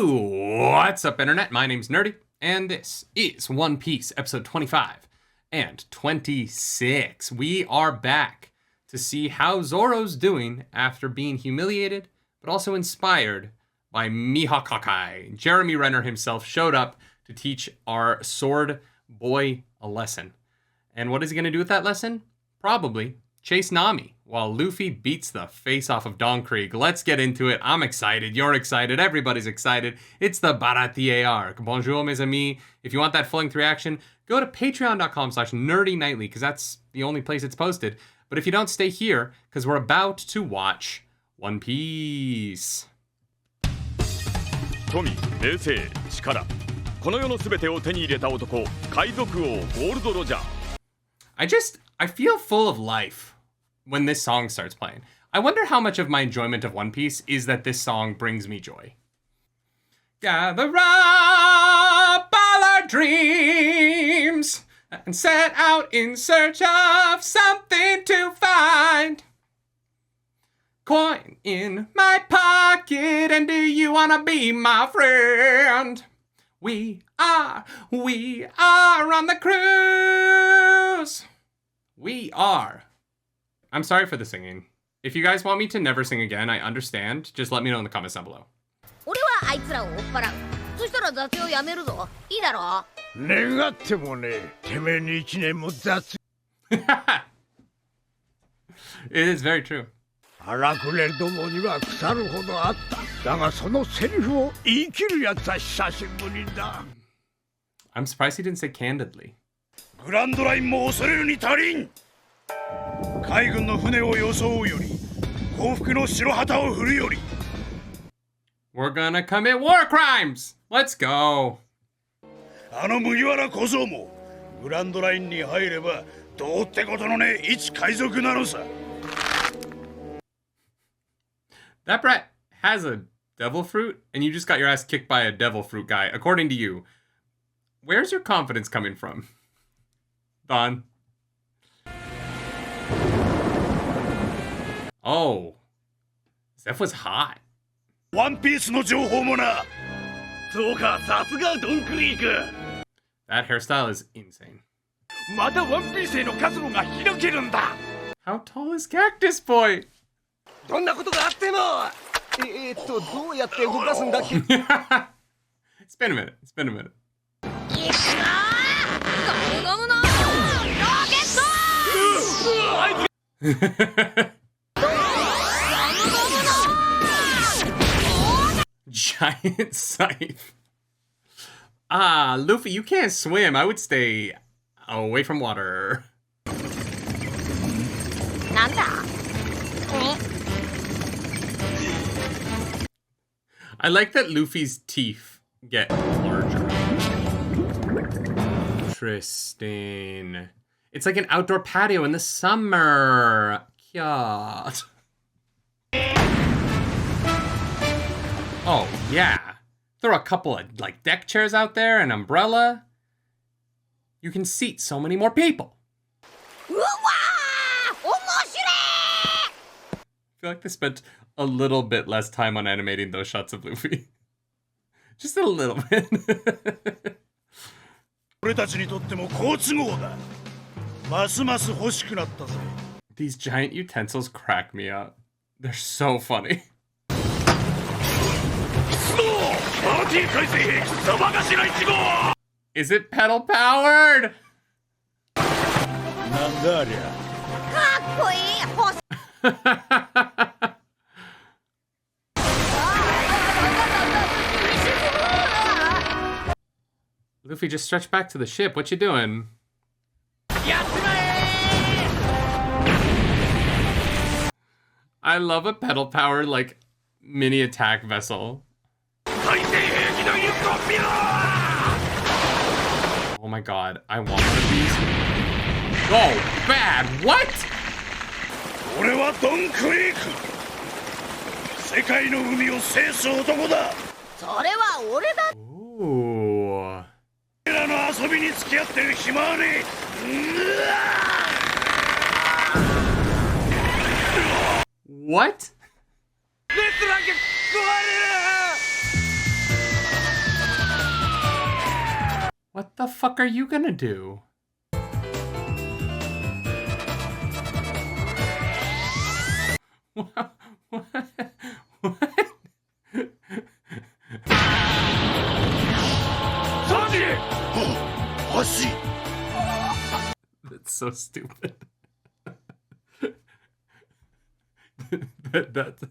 What's up, Internet? My name's Nerdy, and this is One Piece, episode 25 and 26. We are back to see how Zoro's doing after being humiliated, but also inspired by Mihawk. Jeremy Renner himself showed up to teach our sword boy a lesson. And what is he going to do with that lesson? Probably chase Nami while Luffy beats the face off of Don Krieg. Let's get into it. I'm excited. You're excited. Everybody's excited. It's the Baratie arc. Bonjour, mes amis. If you want that full-length reaction, go to patreon.com/nerdynightly because that's the only place it's posted. But if you don't, stay here because we're about to watch One Piece. 富、名声、力、この世の全てを手に入れた男、海賊王ゴールドロジャー。I feel full of life when this song starts playing. I wonder how much of my enjoyment of One Piece is that this song brings me joy. Gather up all our dreams and set out in search of something to find. Coin in my pocket, and do you wanna be my friend? We are on the cruise. We are. I'm sorry for the singing. If you guys want me to never sing again, I understand. Just let me know in the comments down below. 俺はあいつらを追っ払う。そしたら雑用やめるぞ。いいだろ？願ってもね、てめえに一年も雑。It is very true. 荒くれどもには腐るほどあった。だがそのセリフを言い切るやつは久しぶりだ。I'm surprised he didn't say candidly. グランドラインも恐れるに足りん。海軍の船を装うより、幸福の白旗を振るより。We're gonna commit war crimes! Let's go! あの麦わら小僧もグランドラインに入ればどうってことのねえ一海賊なのさ。That brat has a devil fruit, and you just got your ass kicked by a devil fruit guy, according to you. Where's your confidence coming from? Don. Oh. Zeff was hot. ワンピースの情報もな。そうか、さすがドンクリーク。That hairstyle is insane. またワンピースへの活路が開けるんだ。How tall is Cactus Boy? どんなことがあってもどうやって動かすんだっけ It's been a minute. It's been a minute. いくぞー！ゴムゴムのロケットGiant scythe. Ah, Luffy, you can't swim. I would stay away from water. なんだ？ I like that Luffy's teeth get larger. Interesting. It's like an outdoor patio in the summer. Cute. Oh, yeah. Throw a couple of like deck chairs out there, an umbrella. You can seat so many more people. うわー！面白い！ I feel like they spent a little bit less time on animating those shots of Luffy. Just a little bit. 俺たちにとっても好都合だ。ますます欲しくなったぜ。 These giant utensils crack me up. They're so funny. パーティー改正兵サバガシラ1号 Is it pedal powered? なんだありゃ。かっこいい！欲し Luffy, just stretch back to the ship. What you doing? やっちまえ I love a pedal powered like mini attack vessel. 改正兵器のユートピア Oh my god, I want one of these. Oh, bad. What? 俺はドンクリーク。世界の海を制す男だ。それは俺だ。 Ooh. 俺らの遊びに付き合ってる暇はねWhat? レストランが壊れる What the fuck are you gonna do? What? Sanji! That's so stupid. That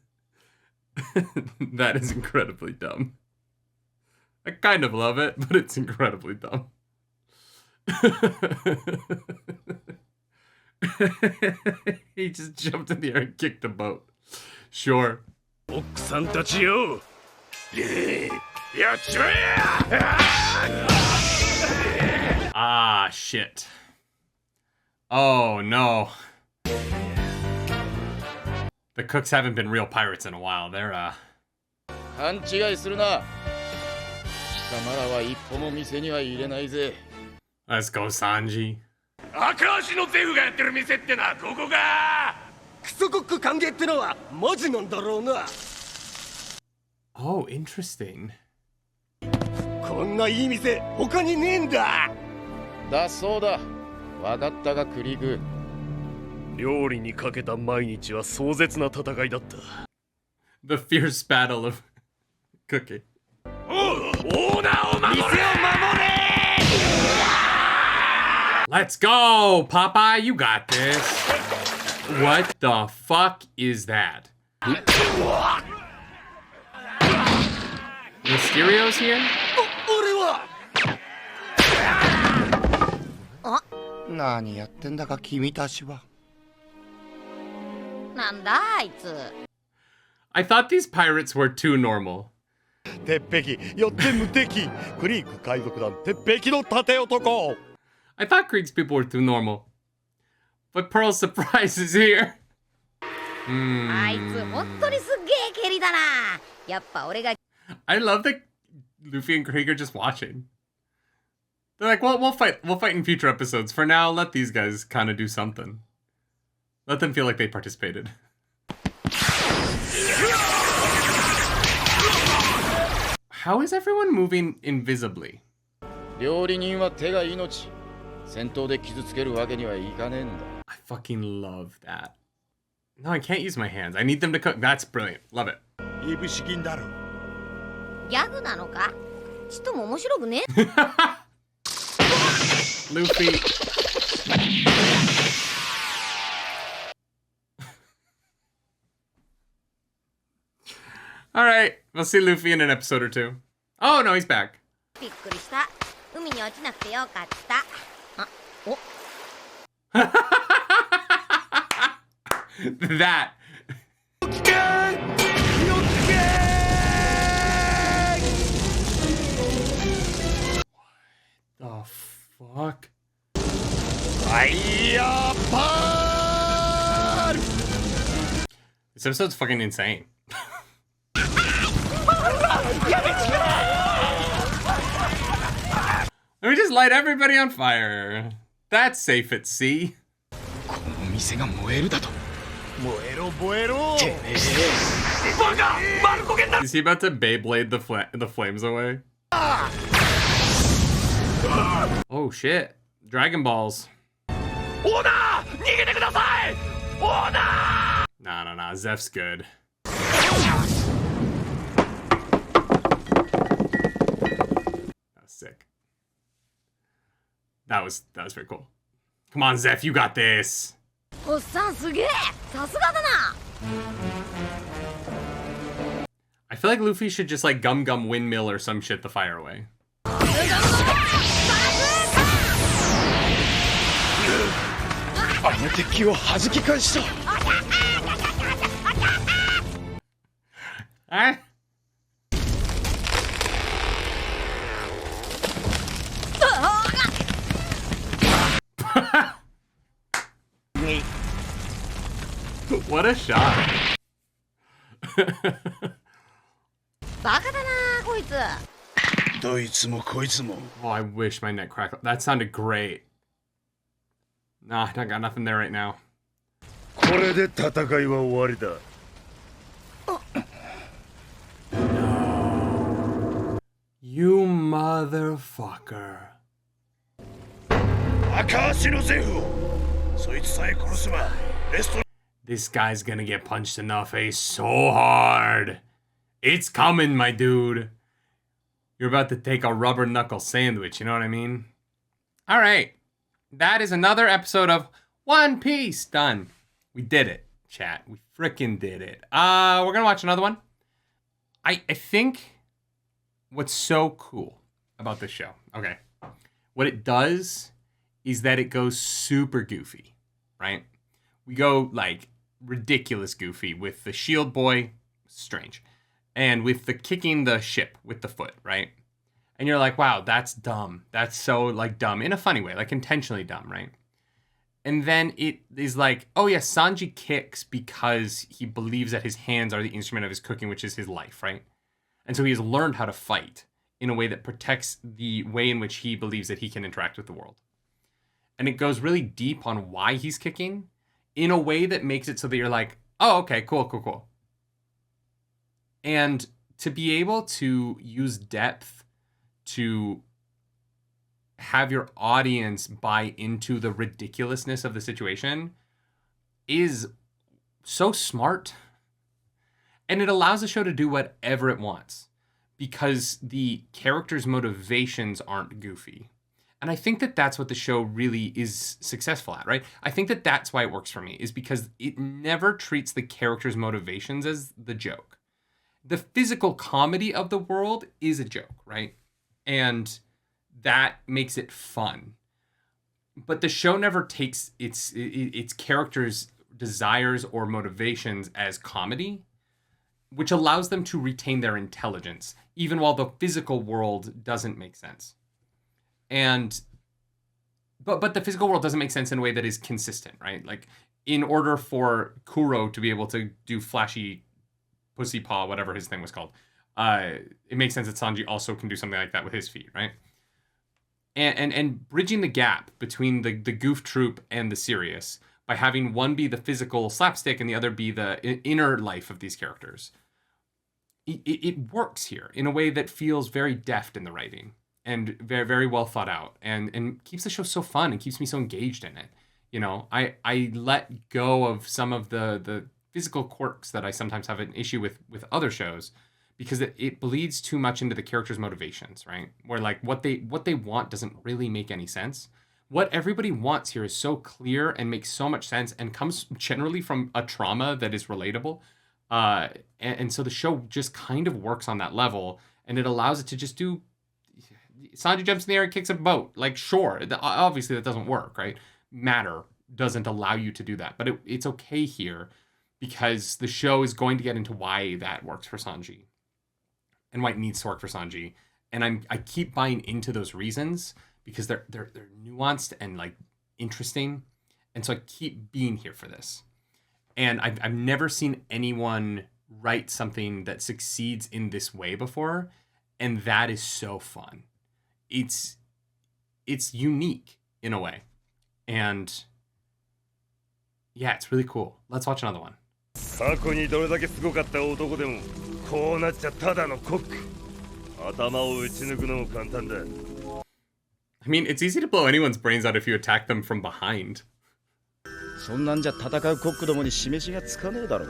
is incredibly dumb. I kind of love it, but it's incredibly dumb. He just jumped in the air and kicked a boat. Sure. 奥さんたちよやっちまえ Ah, shit. Oh, no. The cooks haven't been real pirates in a while. They're, 勘違いするな。貴様らは一歩も店には入れないぜ。 let's go, Sanji. 赤足のゼフがやってる店ってのはどこかクソコック歓迎ってのはマジなんだろうな。 Oh, interesting. こんないい店他にねえんだ。だそうだ。わかったがクリーグ。料理にかけた毎日は壮絶な戦いだった。 The fierce battle of cooking. オーナーを守れ Let's go, Popeye. You got this. What the fuck is that? Mysterio's here? 俺はあ、何やってんだか君たちは。なんだあいつ。 I thought these pirates were too normal. 鉄壁よって無敵クリーク海賊団鉄壁の盾男。 I thought Krieg's people were too normal. But Pearl's surprise is here. あいつ本当にすっげえ蹴りだな。やっぱ俺が。 I love that Luffy and Krieg are just watching. They're like, well, we'll fight in future episodes. For now, let these guys kind of do something. Let them feel like they participated. How is everyone moving invisibly? 料理人は手が命。戦闘で傷つけるわけにはいかねえんだ。 I fucking love that. No, I can't use my hands. I need them to cook. That's brilliant. Love it. いぶし銀だろ。ギャグなのか。ちっとも面白くね。Luffy. All right, we'll see Luffy in an episode or two. Oh no, he's back. びっくりした。海に落ちなくてよかった。あ、お。That. What the fuck? This episode's fucking insane. Let me just light everybody on fire. That's safe at sea. この店が燃えるだと。燃えろ燃えろ。 Is he about to Beyblade the flames away? Oh shit. Dragon Balls. オーナー逃げてくださいオーナー Nah. Zeff's good. That was sick. That was very cool. Come on, Zeff, you got this. おっさんすげえ。さすがだな。 I feel like Luffy should just like gum windmill or some shit the fire away. あの敵を弾き返した。 Eh? What a shot. バカだなこいつ。どいつもこいつも。 Oh, I wish my neck crackled. That sounded great. Nah, I got nothing there right now. これで戦いは終わりだ。 You motherfucker. 赤足のゼフをそいつさえ殺せばレスト This guy's gonna get punched in the face so hard. It's coming, my dude. You're about to take a rubber knuckle sandwich, you know what I mean? All right. That is another episode of One Piece done. We did it, chat. We frickin' did it. We're gonna watch another one. I think what's so cool about this show, okay, what it does is that it goes super goofy, right? We go like ridiculous goofy with the shield boy, strange, and with the kicking the ship with the foot, right? And you're like, wow, that's dumb. That's so like dumb in a funny way, like intentionally dumb, right? And then it is like, oh yeah, Sanji kicks because he believes that his hands are the instrument of his cooking, which is his life, right? And so he has learned how to fight in a way that protects the way in which he believes that he can interact with the world. And it goes really deep on why he's kicking in a way that makes it so that you're like, oh, okay, cool. And to be able to use depth to have your audience buy into the ridiculousness of the situation is so smart. And it allows the show to do whatever it wants because the characters' motivations aren't goofy. And I think that that's what the show really is successful at, right? I think that that's why it works for me, is because it never treats the characters' motivations as the joke. The physical comedy of the world is a joke, right? And that makes it fun. But the show never takes its characters' desires or motivations as comedy, which allows them to retain their intelligence, even while the physical world doesn't make sense. But the physical world doesn't make sense in a way that is consistent, right? Like, in order for Kuro to be able to do flashy pussy paw, whatever his thing was called, it makes sense that Sanji also can do something like that with his feet, right? And bridging the gap between the goof troop and the serious by having one be the physical slapstick and the other be the inner life of these characters. It works here in a way that feels very deft in the writing and very, very well thought out and keeps the show so fun and keeps me so engaged in it. You know, I let go of some of the physical quirks that I sometimes have an issue with other shows because it bleeds too much into the characters' motivations, right? Where like what they want doesn't really make any sense. What everybody wants here is so clear and makes so much sense and comes generally from a trauma that is relatable. And so the show just kind of works on that level, and it allows it to just do. Sanji jumps in the air and kicks a boat. Like, sure, obviously that doesn't work, right? Matter doesn't allow you to do that, but it's okay here because the show is going to get into why that works for Sanji and why it needs to work for Sanji. And I keep buying into those reasons because they're nuanced and like interesting, and so I keep being here for this. And I've never seen anyone write something that succeeds in this way before, and that is so fun. It's unique in a way, and yeah, it's really cool. Let's watch another one. 過去にどれだけすごかった男でもこうなっちゃただのコック頭を打ち抜くのも簡単だ I mean, it's easy to blow anyone's brains out if you attack them from behind. そんなんじゃ戦うコックどもに示しがつかねえだろ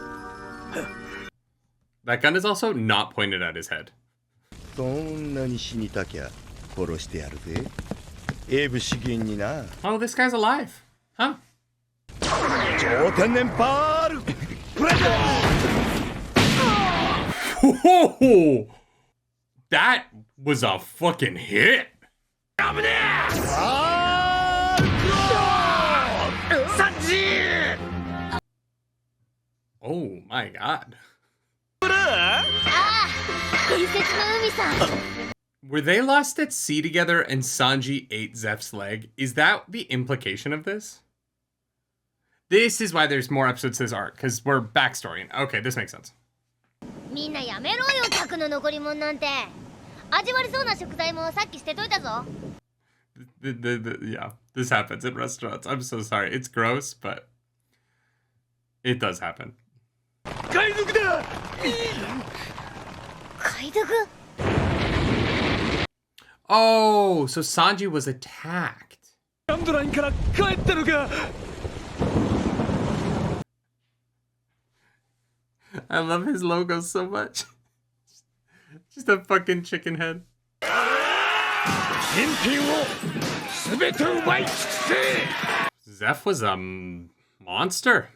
That gun is also not pointed at his head. どんなに死にたきゃ殺してやるぜエイブ資源にな Oh, this guy's alive. Huh? 超天然パールプレゼン Whoa! That was a fucking hit. Oh my god. Were they lost at sea together and Sanji ate Zeff's leg? Is that the implication of this? This is why there's more episodes to this arc, because we're backstorying. Okay, this makes sense. みんなやめろよ、客の残り物なんて。味わりそうな食材もさっき捨てといたぞ。Yeah, this happens in restaurants. I'm so sorry. It's gross, but it does happen. 海賊だ海賊 Oh, so Sanji was attacked. Come ンドラインから帰ったのか。 I love his logo so much. Just a fucking chicken head. 金品を全て奪い尽くせ。 Zeff was a monster.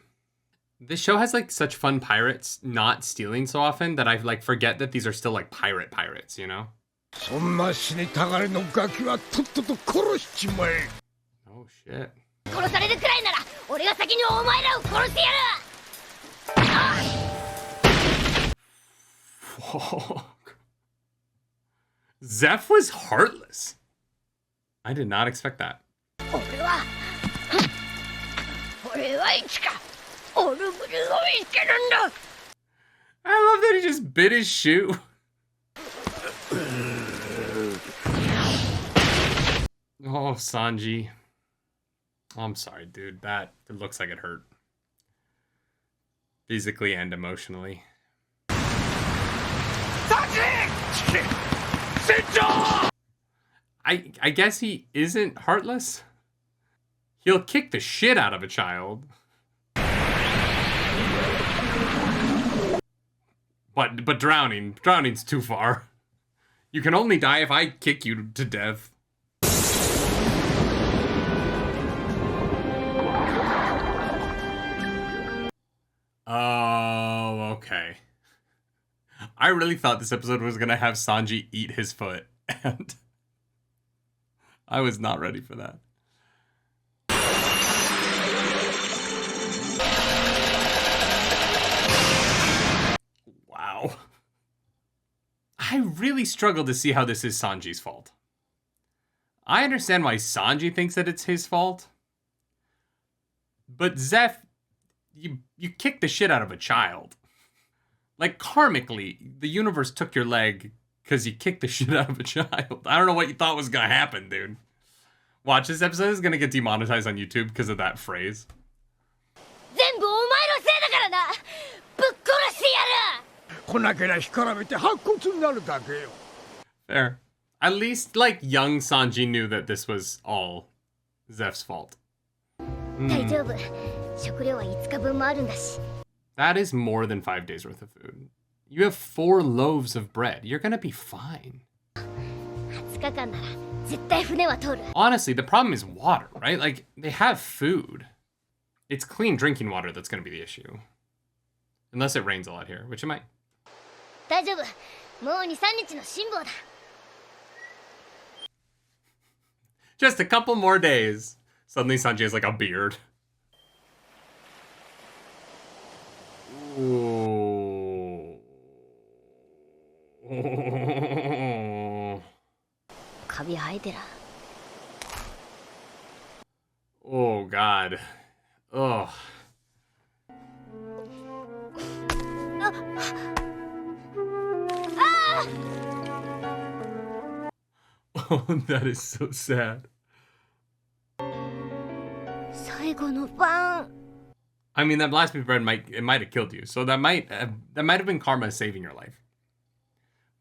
This show has like such fun pirates not stealing so often that I like forget that these are still like pirates, you know? そんな死にたがりのガキはとっとと殺しちまえ。 Oh shit. 殺されるくらいなら俺が先にお前らを殺してやる。 Whoa. Zeff was heartless. I did not expect that. 俺はいつかオルブルを見つけるんだ。 I love that he just bit his shoe. Oh, Sanji. I'm sorry, dude. That it looks like it hurt. Physically and emotionally. I guess he isn't heartless. He'll kick the shit out of a child. But drowning's too far. You can only die if I kick you to death. Oh, okay. I really thought this episode was gonna have Sanji eat his foot, and I was not ready for that. Wow. I really struggle to see how this is Sanji's fault. I understand why Sanji thinks that it's his fault, but Zeff, you kicked the shit out of a child. Like, karmically, the universe took your leg because you kicked the shit out of a child. I don't know what you thought was gonna happen, dude. Watch, this episode is gonna get demonetized on YouTube because of that phrase. Fair. At least, like, young Sanji knew that this was all Zeff's fault. That is more than 5 days worth of food. You have 4 loaves of bread. You're gonna be fine. Honestly, the problem is water, right? Like, they have food. It's clean drinking water that's gonna be the issue. Unless it rains a lot here, which it might. Just a couple more days. Suddenly Sanji has like a beard. Ooh. Oh God. Oh. Oh, that is so sad. I mean, that last piece of bread might have killed you, so that might have been karma saving your life.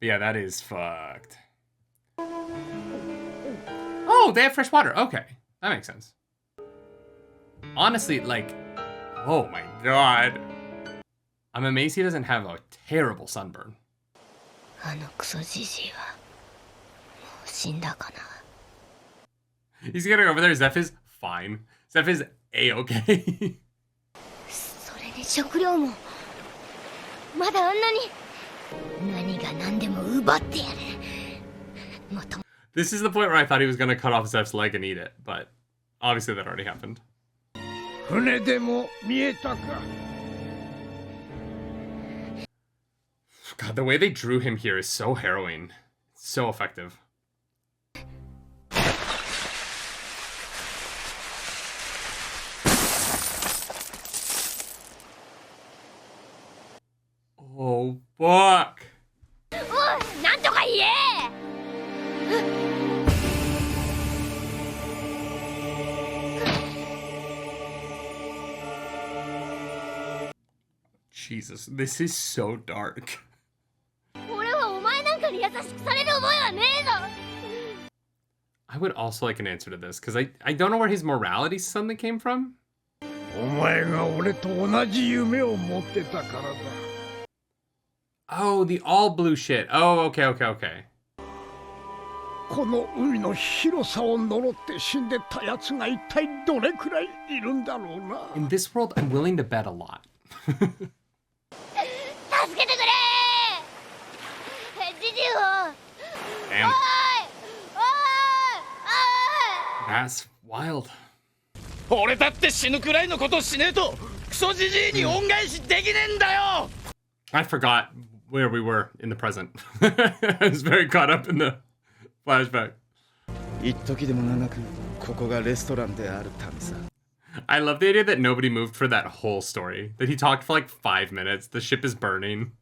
But yeah, that is fucked. Oh, they have fresh water. Okay, that makes sense. Honestly, like, oh my God, I'm amazed he doesn't have a terrible sunburn. He's gonna go over there. Zeff is fine. Zeff is A-okay. This is the point where I thought he was gonna cut off Zeff's leg and eat it, but obviously that already happened. God, the way they drew him here is so harrowing. It's so effective. Oh, fuck. Jesus, this is so dark. I would also like an answer to this, because I don't know where his morality suddenly came from. お前が俺と同じ夢を持ってたからだ。 Oh, the all blue shit. Oh, okay. この海の広さを呪って死んでったやつが一体どれくらいいるんだろうな。 In this world, I'm willing to bet a lot. 助けてくれジジを Damn. おい That's wild. 俺だって死ぬくらいのことしねえとクソじじいに恩返しできねえんだよ。 I forgot where we were in the present. I was very caught up in the flashback. 一時でも長くここがレストランであるためさ。 I love the idea that nobody moved for that whole story. That he talked for like 5 minutes. The ship is burning.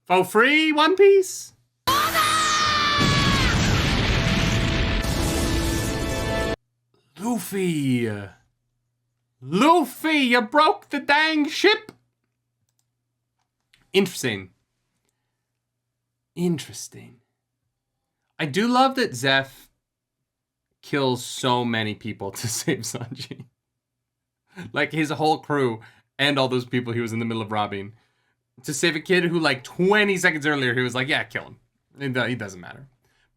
For free, One Piece? Luffy! Luffy, you broke the dang ship! Interesting. I do love that Zeff kills so many people to save Sanji. Like his whole crew and all those people he was in the middle of robbing. To save a kid who like 20 seconds earlier, he was like, yeah, kill him. It doesn't matter.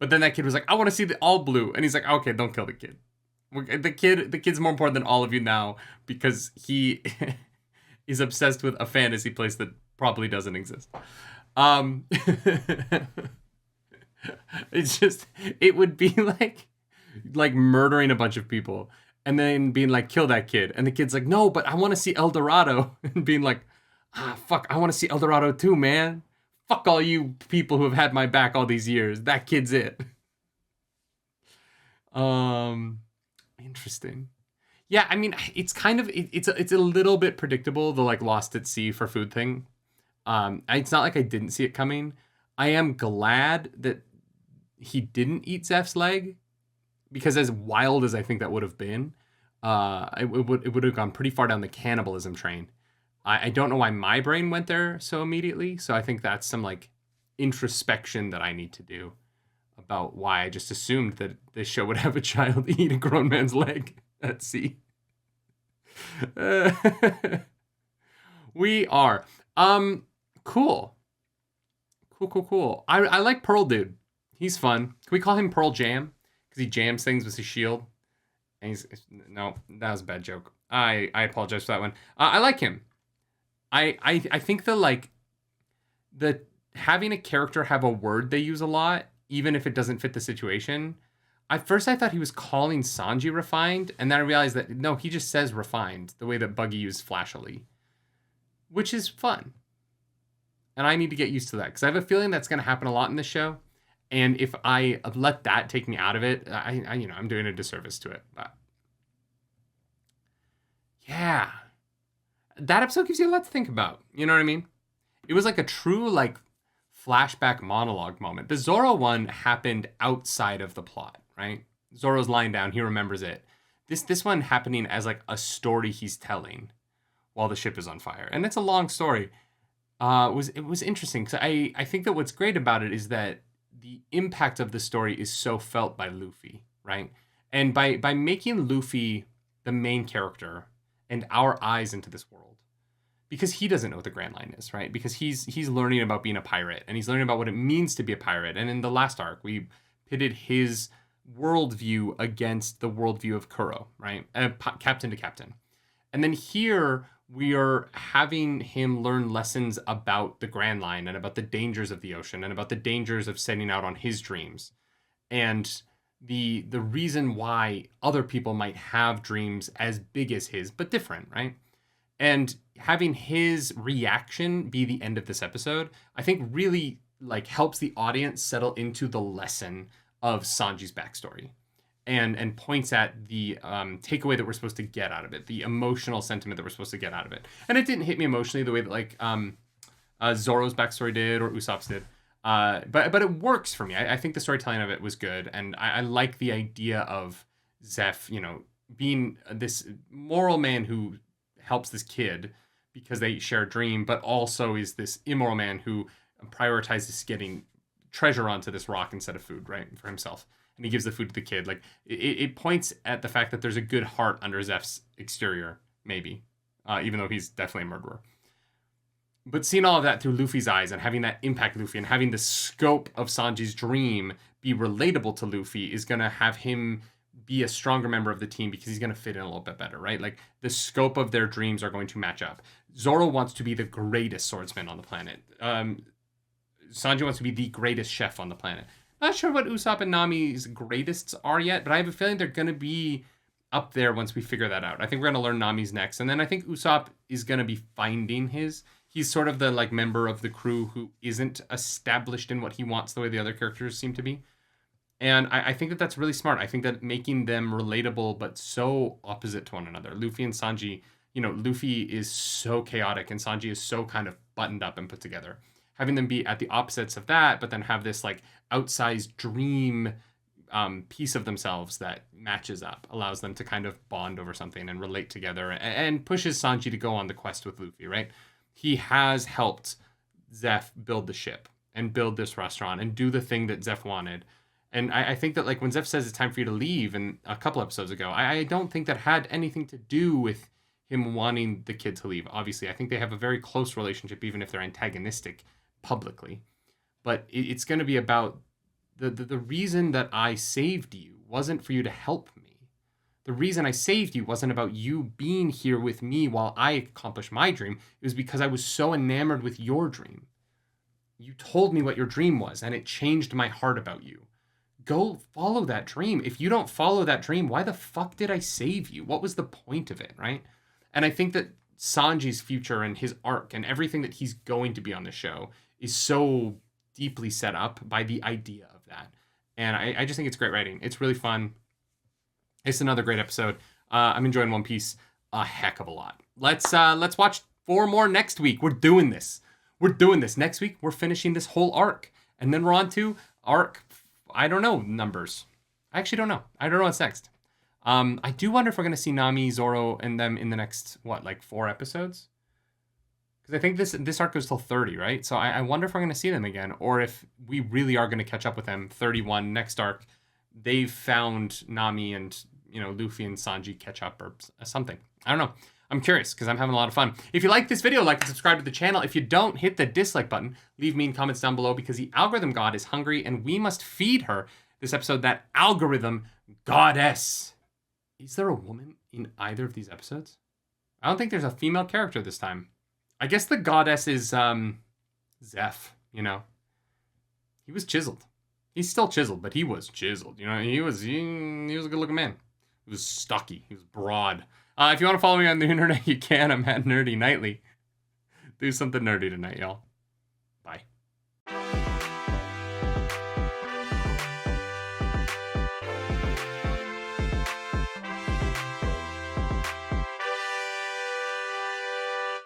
But then that kid was like, I want to see the all blue. And he's like, okay, don't kill the kid. The kid's more important than all of you now because he is obsessed with a fantasy place that probably doesn't exist. It's just, it would be like murdering a bunch of people and then being like, kill that kid. And the kid's like, no, but I want to see El Dorado. And being like, fuck, I want to see El Dorado too, man. Fuck all you people who have had my back all these years. That kid's it. Interesting. Yeah, I mean, it's kind of, it's a little bit predictable, the like lost at sea for food thing. It's not like I didn't see it coming. I am glad that he didn't eat Zeff's leg, because as wild as I think that would have been, it would have gone pretty far down the cannibalism train. I don't know why my brain went there so immediately, so I think that's some like introspection that I need to do about why I just assumed that this show would have a child eat a grown man's leg at sea. We are. Cool. I like Pearl Dude. He's fun. Can we call him Pearl Jam? Because he jams things with his shield. And no, that was a bad joke. I apologize for that one. I like him. I think the having a character have a word they use a lot, even if it doesn't fit the situation. At first I thought he was calling Sanji refined, and then I realized that no, he just says refined, the way that Buggy used flashily. Which is fun. And I need to get used to that, because I have a feeling that's going to happen a lot in this show. And if I let that take me out of it, I'm doing a disservice to it. But yeah. That episode gives you a lot to think about. You know what I mean? It was like a true like flashback monologue moment. The Zoro one happened outside of the plot, right? Zoro's lying down, he remembers it. This one happening as like a story he's telling while the ship is on fire. And it's a long story. It was interesting, because I think that what's great about it is that the impact of the story is so felt by Luffy, right? And by making Luffy the main character and our eyes into this world, because he doesn't know what the Grand Line is, right? Because he's learning about being a pirate, and he's learning about what it means to be a pirate. And in the last arc, we pitted his worldview against the worldview of Kuro, right? Captain to captain. And then here we are having him learn lessons about the Grand Line and about the dangers of the ocean and about the dangers of setting out on his dreams. And the reason why other people might have dreams as big as his, but different, right? And having his reaction be the end of this episode, I think really like helps the audience settle into the lesson of Sanji's backstory. And points at the takeaway that we're supposed to get out of it, the emotional sentiment that we're supposed to get out of it. And it didn't hit me emotionally the way that like Zoro's backstory did or Usopp's did. But it works for me. I think the storytelling of it was good. And I like the idea of Zeff, being this moral man who helps this kid because they share a dream, but also is this immoral man who prioritizes getting treasure onto this rock instead of food, right, for himself. And he gives the food to the kid. Like, it points at the fact that there's a good heart under Zeff's exterior, maybe, even though he's definitely a murderer. But seeing all of that through Luffy's eyes and having that impact Luffy and having the scope of Sanji's dream be relatable to Luffy is going to have him be a stronger member of the team because he's going to fit in a little bit better, right? Like, the scope of their dreams are going to match up. Zoro wants to be the greatest swordsman on the planet. Sanji wants to be the greatest chef on the planet. Not sure what Usopp and Nami's greatests are yet, but I have a feeling they're going to be up there once we figure that out. I think we're going to learn Nami's next. And then I think Usopp is going to be finding his. He's sort of the like member of the crew who isn't established in what he wants the way the other characters seem to be. And I think that that's really smart. I think that making them relatable but so opposite to one another. Luffy and Sanji, you know, Luffy is so chaotic and Sanji is so kind of buttoned up and put together. Having them be at the opposites of that, but then have this like outsized dream piece of themselves that matches up, allows them to kind of bond over something and relate together and pushes Sanji to go on the quest with Luffy, right? He has helped Zeff build the ship and build this restaurant and do the thing that Zeff wanted. And I think that like when Zeff says it's time for you to leave and a couple episodes ago, I don't think that had anything to do with him wanting the kid to leave. Obviously, I think they have a very close relationship, even if they're antagonistic publicly. But it's going to be about the reason that I saved you wasn't for you to help me. The reason I saved you wasn't about you being here with me while I accomplished my dream. It was because I was so enamored with your dream. You told me what your dream was, and it changed my heart about you. Go follow that dream. If you don't follow that dream, why the fuck did I save you? What was the point of it, right? And I think that Sanji's future and his arc and everything that he's going to be on the show is so deeply set up by the idea of that. And I just think it's great writing. It's really fun. It's another great episode. I'm enjoying One Piece a heck of a lot. Let's watch 4 more next week. We're doing this. Next week, we're finishing this whole arc. And then we're on to arc, I don't know, numbers. I actually don't know. I don't know what's next. I do wonder if we're going to see Nami, Zoro, and them in the next, 4 episodes? Because I think this arc goes till 30, right? So I wonder if we're going to see them again, or if we really are going to catch up with them. 31, next arc, they've found Nami and, Luffy and Sanji catch up or something. I don't know. I'm curious because I'm having a lot of fun. If you like this video, like and subscribe to the channel. If you don't, hit the dislike button. Leave mean comments down below because the algorithm god is hungry and we must feed her this episode, that algorithm goddess. Is there a woman in either of these episodes? I don't think there's a female character this time. I guess the goddess is Zeff, He was chiseled. He's still chiseled, but he was chiseled. He was a good-looking man. He was stocky. He was broad. If you want to follow me on the internet, you can. I'm at nerdynightly. Do something nerdy tonight, y'all.